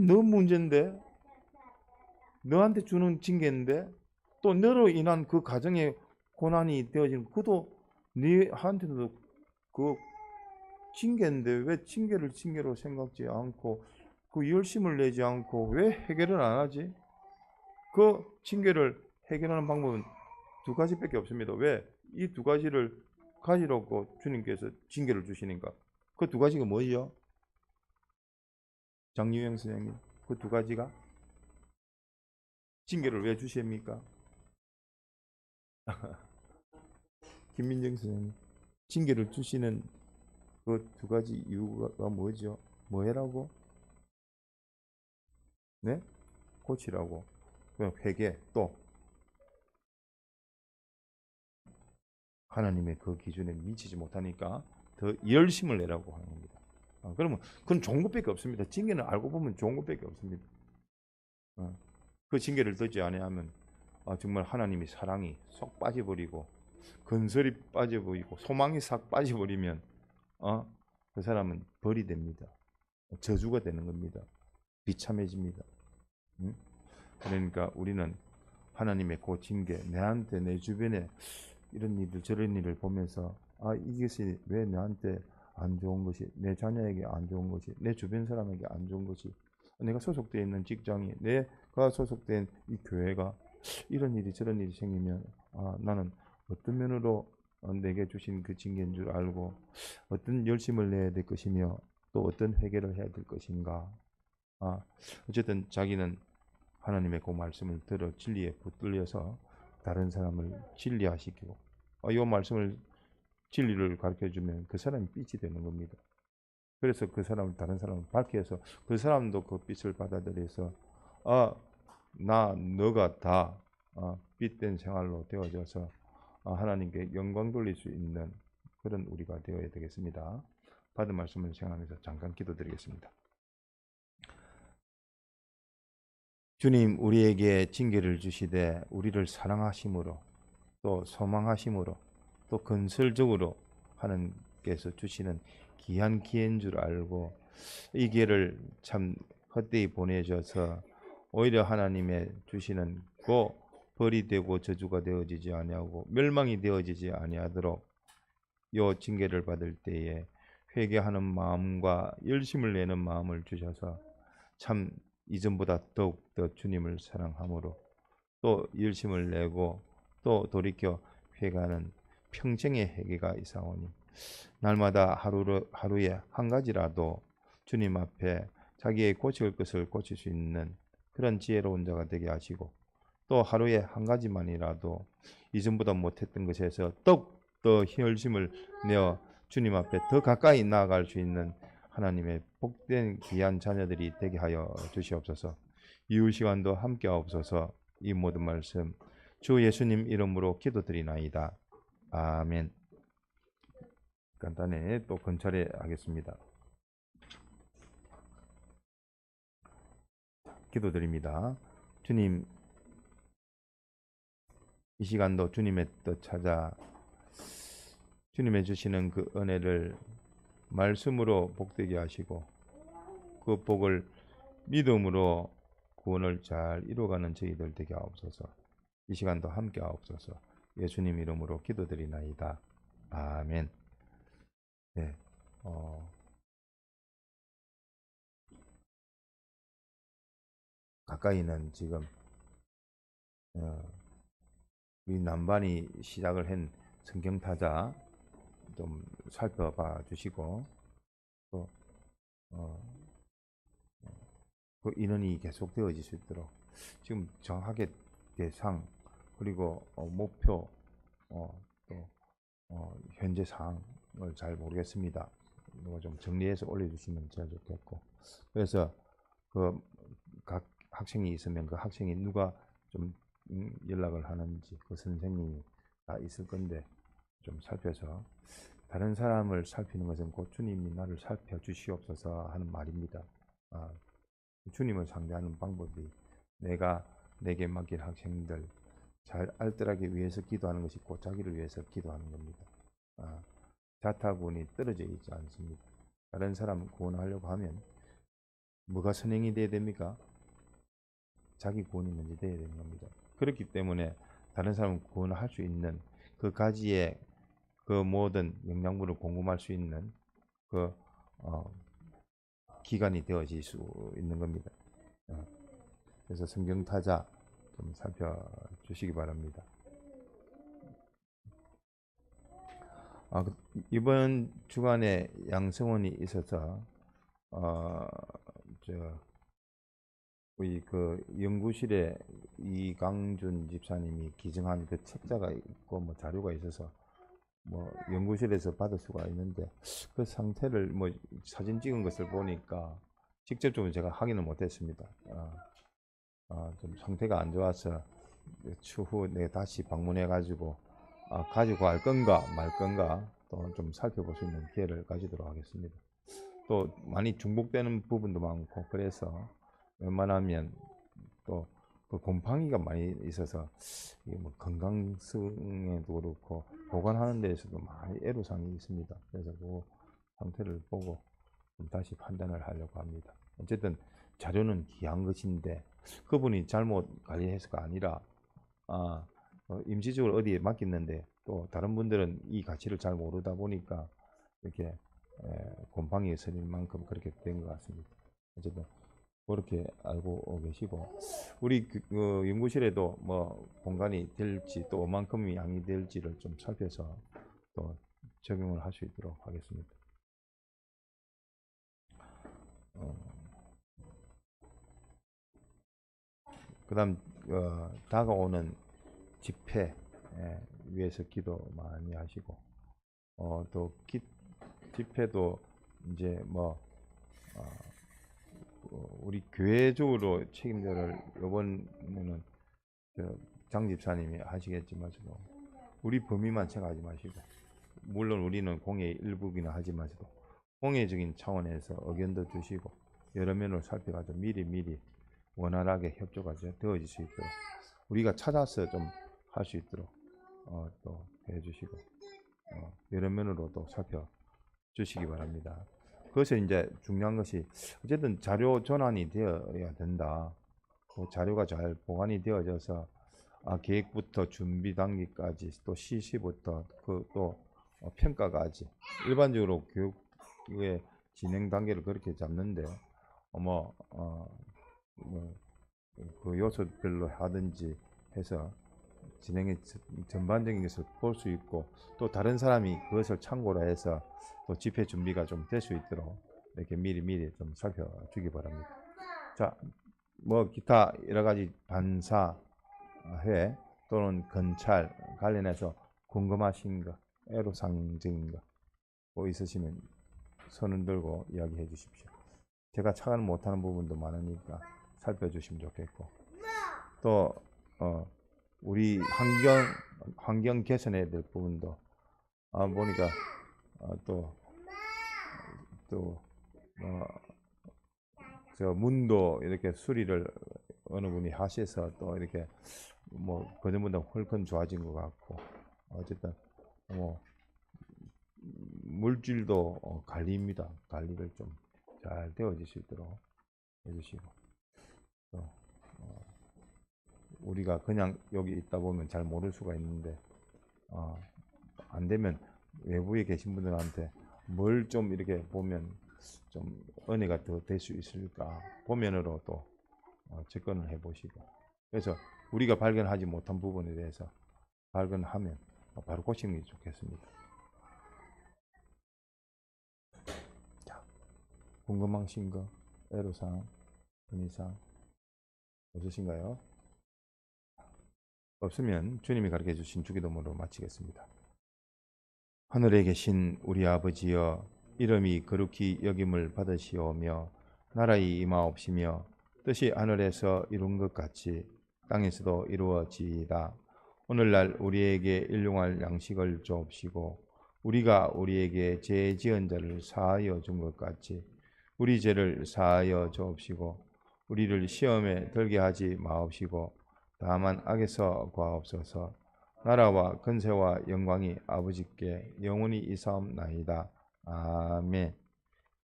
너 문제인데 너한테 주는 징계인데 또 너로 인한 그 가정에 고난이 되어지는 그도 너한테도 그 징계인데 왜 징계를 징계로 생각지 않고 그 열심을 내지 않고 왜 해결을 안 하지? 그 징계를 해결하는 방법은 두 가지밖에 없습니다. 왜? 이 두 가지를 가지라고 주님께서 징계를 주시니까. 그 두 가지가 뭐죠? 장유영 선생님, 그 두 가지가 징계를 왜 주십니까? 김민정 선생님, 징계를 주시는 그 두 가지 이유가 뭐죠? 뭐 해라고? 네? 고치라고. 그럼 회개 또 하나님의 그 기준에 미치지 못하니까 더 열심을 내라고 하는 겁니다. 그러면 그건 좋은 것밖에 없습니다. 징계는 알고 보면 좋은 것밖에 없습니다. 그 징계를 듣지 아니하면 정말 하나님의 사랑이 쏙 빠져버리고 건설이 빠져버리고 소망이 싹 빠져버리면 그 사람은 벌이 됩니다. 저주가 되는 겁니다. 비참해집니다. 그러니까 우리는 하나님의 그 징계, 내한테 내 주변에 이런 일들 저런 일을 보면서 이것이 왜 나한테 안 좋은 것이, 내 자녀에게 안 좋은 것이, 내 주변 사람에게 안 좋은 것이, 내가 소속되어 있는 직장이, 내가 소속된 이 교회가 이런 일이 저런 일이 생기면 나는 어떤 면으로 내게 주신 그 징계인 줄 알고 어떤 열심을 내야 될 것이며 또 어떤 회개를 해야 될 것인가. 어쨌든 자기는 하나님의 그 말씀을 들어 진리에 붙들려서 다른 사람을 진리화시키고 이 말씀을 진리를 가르쳐주면 그 사람이 빛이 되는 겁니다. 그래서 그 사람을 다른 사람을 밝게 해서 그 사람도 그 빛을 받아들여서 너가 다 빛된 생활로 되어져서 하나님께 영광 돌릴 수 있는 그런 우리가 되어야 되겠습니다. 받은 말씀을 생각하면서 잠깐 기도드리겠습니다. 주님, 우리에게 징계를 주시되 우리를 사랑하심으로 또 소망하심으로 또 건설적으로 하나님께서 주시는 귀한 기회인 줄 알고 이 기회를 참 헛되이 보내셔서 오히려 하나님의 주시는 벌이 되고 저주가 되어지지 아니하고 멸망이 되어지지 아니하도록 요 징계를 받을 때에 회개하는 마음과 열심을 내는 마음을 주셔서 참 이전보다 더욱 더 주님을 사랑함으로 또 열심을 내고 또 돌이켜 회개하는 평생의 회개가 있사오니 날마다 하루에 한 가지라도 주님 앞에 자기의 고칠 것을 고칠 수 있는 그런 지혜로운 자가 되게 하시고 또 하루에 한 가지만이라도 이전보다 못했던 것에서 더욱 더 열심을 내어 주님 앞에 더 가까이 나아갈 수 있는 하나님의 복된 귀한 자녀들이 되게 하여 주시옵소서. 이후 시간도 함께 하옵소서. 이 모든 말씀 주 예수님 이름으로 기도드리나이다. 아멘. 간단히 또 건찰해 하겠습니다. 기도드립니다. 주님, 이 시간도 주님의 뜻 찾아 주님의 주시는 그 은혜를 말씀으로 복되게 하시고 그 복을 믿음으로 구원을 잘 이루어가는 저희들 되게 하옵소서. 이 시간도 함께 하옵소서. 예수님 이름으로 기도드리나이다. 아멘. 네, 가까이는 지금 우리 남반이 시작을 한 성경타자 좀 살펴봐 주시고 또 그 인원이 계속 되어질 수 있도록 지금 정확하게 대상 그리고 목표 또 현재 사항을 잘 모르겠습니다. 이거 좀 정리해서 올려주시면 제일 좋겠고 그래서 그 각 학생이 있으면 그 학생이 누가 좀 연락을 하는지 그 선생님이 다 있을 건데 좀 살펴서 다른 사람을 살피는 것은 곧 주님이 나를 살펴주시옵소서 하는 말입니다. 주님을 상대하는 방법이 내가 내게 맡길 학생들 잘 알뜰하기 위해서 기도하는 것이 곧 자기를 위해서 기도하는 겁니다. 자타구원이 떨어져 있지 않습니다. 다른 사람 구원하려고 하면 뭐가 선행이 돼야 됩니까? 자기 구원이 먼저 돼야 되는 겁니다. 그렇기 때문에 다른 사람 구원을 할 수 있는 그 가지의 그 모든 영양분을 공급할 수 있는 그 기간이 되어질 수 있는 겁니다. 그래서 성경타자 좀 살펴주시기 바랍니다. 이번 주간에 양성원이 있어서 우리 그 연구실에 이강준 집사님이 기증한 그 책자가 있고 뭐 자료가 있어서 뭐 연구실에서 받을 수가 있는데 그 상태를 뭐 사진 찍은 것을 보니까 직접적으로 제가 확인을 못했습니다. 좀 상태가 안 좋아서 추후 내가 다시 방문해 가지고 가지고 갈 건가 말 건가 또 좀 살펴볼 수 있는 기회를 가지도록 하겠습니다. 또 많이 중복되는 부분도 많고 그래서 웬만하면 또 그 곰팡이가 많이 있어서 이게 뭐 건강성에도 그렇고 보관하는 데에서도 많이 애로사항이 있습니다. 그래서 그 상태를 보고 좀 다시 판단을 하려고 합니다. 어쨌든 자료는 귀한 것인데 그분이 잘못 관리해서가 아니라 임시적으로 어디에 맡겼는데 또 다른 분들은 이 가치를 잘 모르다 보니까 이렇게 곰팡이 스릴 만큼 그렇게 된 것 같습니다. 어쨌든 그렇게 알고 계시고 우리 연구실에도 뭐 공간이 될지 또 얼만큼 양이 될지를 좀 살펴서 또 적용을 할 수 있도록 하겠습니다. 그다음 다가오는 집회 위해서 기도 많이 하시고 또 집회도 이제 뭐 우리 교회적으로 책임자를 이번에는 장 집사님이 하시겠지만 우리 범위만 생각하지 마시고 물론 우리는 공예 일부기는 하지만서도 공예적인 차원에서 의견도 주시고 여러 면을 살펴가지고 미리 원활하게 협조가 되어질 수 있도록 우리가 찾아서 좀 할 수 있도록 또 해주시고 여러 면으로 또 살펴주시기 바랍니다. 그것이 이제 중요한 것이 어쨌든 자료 전환이 되어야 된다. 그 자료가 잘 보관이 되어져서 계획부터 준비 단계까지 또 시시부터 또 평가까지 일반적으로 교육의 진행 단계를 그렇게 잡는데 그 요소별로 하든지 해서 진행의 전반적인 것을 볼 수 있고 또 다른 사람이 그것을 참고로 해서 또 집회 준비가 좀 될 수 있도록 이렇게 미리 좀 살펴주기 바랍니다. 자, 뭐 기타 여러 가지 반사회 또는 건찰 관련해서 궁금하신 거, 애로사항적인 거 뭐 있으시면 손을 들고 이야기해 주십시오. 제가 차관을 못하는 부분도 많으니까 살펴주시면 좋겠고 또 우리 환경 개선해야 될 부분도 보니까 저 문도 이렇게 수리를 어느 분이 하셔서 또 이렇게 뭐 그전보다 훨씬 좋아진 것 같고 어쨌든 뭐 물질도 관리를 좀 잘 되어질 수 있도록 해주시고 또 우리가 그냥 여기 있다 보면 잘 모를 수가 있는데 안 되면 외부에 계신 분들한테 뭘 좀 이렇게 보면 좀 은혜가 더 될 수 있을까 보면으로 또 접근을 해보시고 그래서 우리가 발견하지 못한 부분에 대해서 발견하면 바로 고치는 게 좋겠습니다. 자, 궁금하신 거, 애로사항, 건의사항 없으신가요? 없으면 주님이 가르쳐 주신 주기도문으로 마치겠습니다. 하늘에 계신 우리 아버지여 이름이 거룩히 여김을 받으시오며 나라의 임하옵시며 뜻이 하늘에서 이룬 것 같이 땅에서도 이루어지이다. 오늘날 우리에게 일용할 양식을 주옵시고 우리가 우리에게 죄 지은 자를 사하여 준 것 같이 우리 죄를 사하여 주옵시고 우리를 시험에 들게 하지 마옵시고 다만 악에서 구하옵소서. 나라와 권세와 영광이 아버지께 영원히 이사옵나이다. 아멘.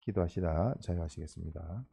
기도하시다 자유하시겠습니다.